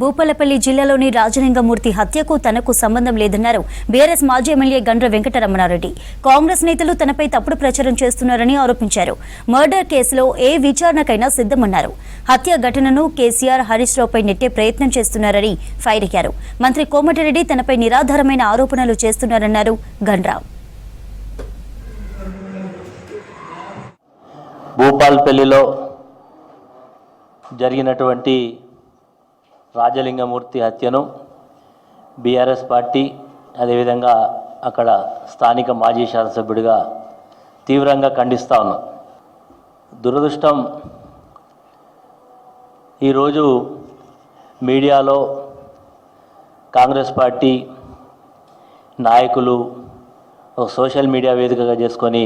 భూపాలపల్లి జిల్లాలోని రాజలింగమూర్తి హత్యకు తనకు సంబంధం లేదన్నారు బీఆర్ఎస్ మాజీ ఎమ్మెల్యే గండ్ర వెంకటరమణారెడ్డి. కాంగ్రెస్ నేతలు తనపై తప్పుడు ప్రచారం చేస్తున్నారని ఆరోపించారు. మర్డర్ కేసులో ఏ విచారణకైనా సిద్ధమన్నారు. హత్య ఘటనను కేసీఆర్ హరీష్ రావుపై నెట్టే ప్రయత్నం చేస్తున్నారని ఫైర్ అయ్యారు. మంత్రి కోమటిరెడ్డి తనపై నిరాధారమైన ఆరోపణలు చేస్తున్నారన్నారు గండ్ర. భూపాలపల్లిలో జరిగినటువంటి రాజలింగమూర్తి హత్యను బీఆర్ఎస్ పార్టీ అదేవిధంగా అక్కడ స్థానిక మాజీ శాసనసభ్యుడిగా తీవ్రంగా ఖండిస్తూ ఉన్నాం. దురదృష్టం, ఈరోజు మీడియాలో కాంగ్రెస్ పార్టీ నాయకులు సోషల్ మీడియా వేదికగా చేసుకొని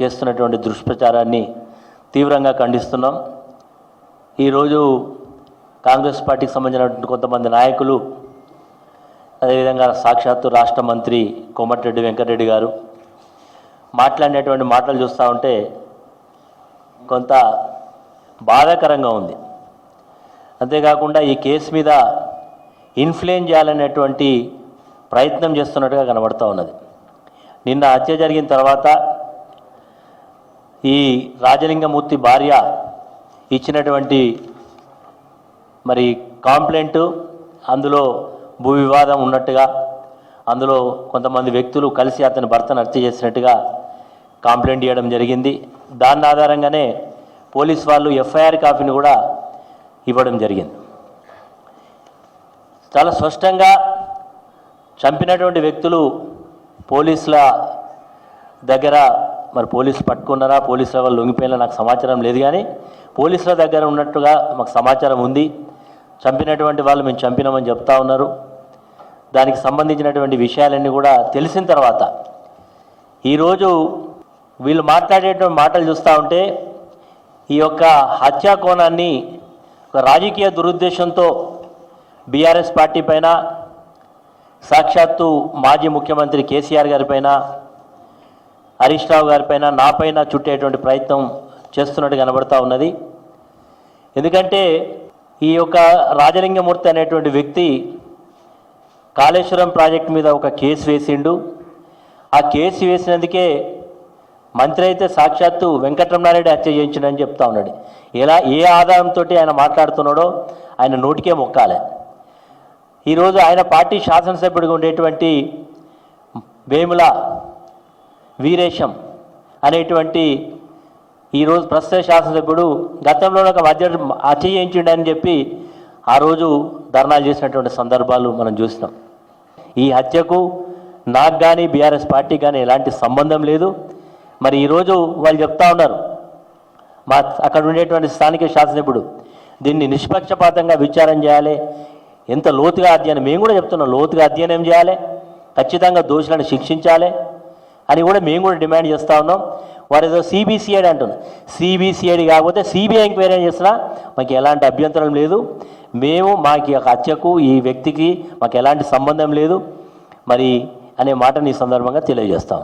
చేస్తున్నటువంటి దుష్ప్రచారాన్ని తీవ్రంగా ఖండిస్తున్నాం. ఈరోజు కాంగ్రెస్ పార్టీకి సంబంధించినటువంటి కొంతమంది నాయకులు అదేవిధంగా సాక్షాత్తు రాష్ట్ర మంత్రి కోమటిరెడ్డి వెంకటరెడ్డి గారు మాట్లాడినటువంటి మాటలు చూస్తూ ఉంటే కొంత బాధాకరంగా ఉంది. అంతేకాకుండా ఈ కేసు మీద ఇన్ఫ్లుయెన్స్ చేయాలనేటువంటి ప్రయత్నం చేస్తున్నట్టుగా కనబడుతూ ఉన్నది. నిన్న హత్య జరిగిన తర్వాత ఈ రాజలింగమూర్తి భార్య ఇచ్చినటువంటి మరి కాంప్లైంట్, అందులో భూ వివాదం ఉన్నట్టుగా, అందులో కొంతమంది వ్యక్తులు కలిసి అతని భర్తను హత్య చేసినట్టుగా కాంప్లైంట్ ఇవ్వడం జరిగింది. దాని ఆధారంగానే పోలీస్ వాళ్ళు ఎఫ్ఐఆర్ కాపీని కూడా ఇవ్వడం జరిగింది. చాలా స్పష్టంగా చంపినటువంటి వ్యక్తులు పోలీసుల దగ్గర, మరి పోలీసులు పట్టుకున్నారా, పోలీసుల వాళ్ళు లొంగిపోయినా నాకు సమాచారం లేదు, కానీ పోలీసుల దగ్గర ఉన్నట్టుగా మాకు సమాచారం ఉంది. చంపినటువంటి వాళ్ళు మేము చంపినామని చెప్తా ఉన్నారు. దానికి సంబంధించినటువంటి విషయాలన్నీ కూడా తెలిసిన తర్వాత ఈరోజు వీళ్ళు మాట్లాడేటువంటి మాటలు చూస్తూ ఉంటే ఈ యొక్క హత్యా కోణాన్ని ఒక రాజకీయ దురుద్దేశంతో బీఆర్ఎస్ పార్టీ పైన, సాక్షాత్తు మాజీ ముఖ్యమంత్రి కేసీఆర్ గారిపైన, హరీష్ రావు గారిపైన, నాపైన చుట్టేటువంటి ప్రయత్నం చేస్తున్నట్టు కనబడుతూ ఉన్నది. ఎందుకంటే ఈ యొక్క రాజలింగమూర్తి అనేటువంటి వ్యక్తి కాళేశ్వరం ప్రాజెక్టు మీద ఒక కేసు వేసిండు. ఆ కేసు వేసినందుకే మంత్రి అయితే సాక్షాత్తు వెంకటరమణారెడ్డి హత్య చేయించిండని చెప్తా ఉన్నాడు. ఏ ఆధారంతో ఆయన మాట్లాడుతున్నాడో ఆయన నోటికే మొక్కాలి. ఈరోజు ఆయన పార్టీ శాసనసభ్యుడిగా ఉండేటువంటి వేముల వీరేశం అనేటువంటి ఈరోజు ప్రస్తుత శాసనసభ్యుడు గతంలో ఒక హత్య చేయించిండని చెప్పి ఆ రోజు ధర్నాలు చేసినటువంటి సందర్భాలు మనం చూసినాం. ఈ హత్యకు నాకు కానీ బీఆర్ఎస్ పార్టీకి కానీ ఎలాంటి సంబంధం లేదు. మరి ఈరోజు వాళ్ళు చెప్తా ఉన్నారు, మా అక్కడ ఉండేటువంటి స్థానిక శాసనసభ్యుడు దీన్ని నిష్పక్షపాతంగా విచారణ చేయాలి, ఎంత లోతుగా అధ్యయనం, మేము కూడా చెప్తున్నాం, లోతుగా అధ్యయనం చేయాలి, ఖచ్చితంగా దోషులను శిక్షించాలి అని కూడా మేము కూడా డిమాండ్ చేస్తూ ఉన్నాం. వారు ఏదో సిబిసిఐడి అంటున్నారు. సిబిసిఐడి కాకపోతే సిబిఐ ఎంక్వైరీ చేసినా మాకు ఎలాంటి అభ్యంతరం లేదు. మేము మాకు హత్యకు ఈ వ్యక్తికి మాకు ఎలాంటి సంబంధం లేదు మరి అనే మాటని ఈ సందర్భంగా తెలియజేస్తాం.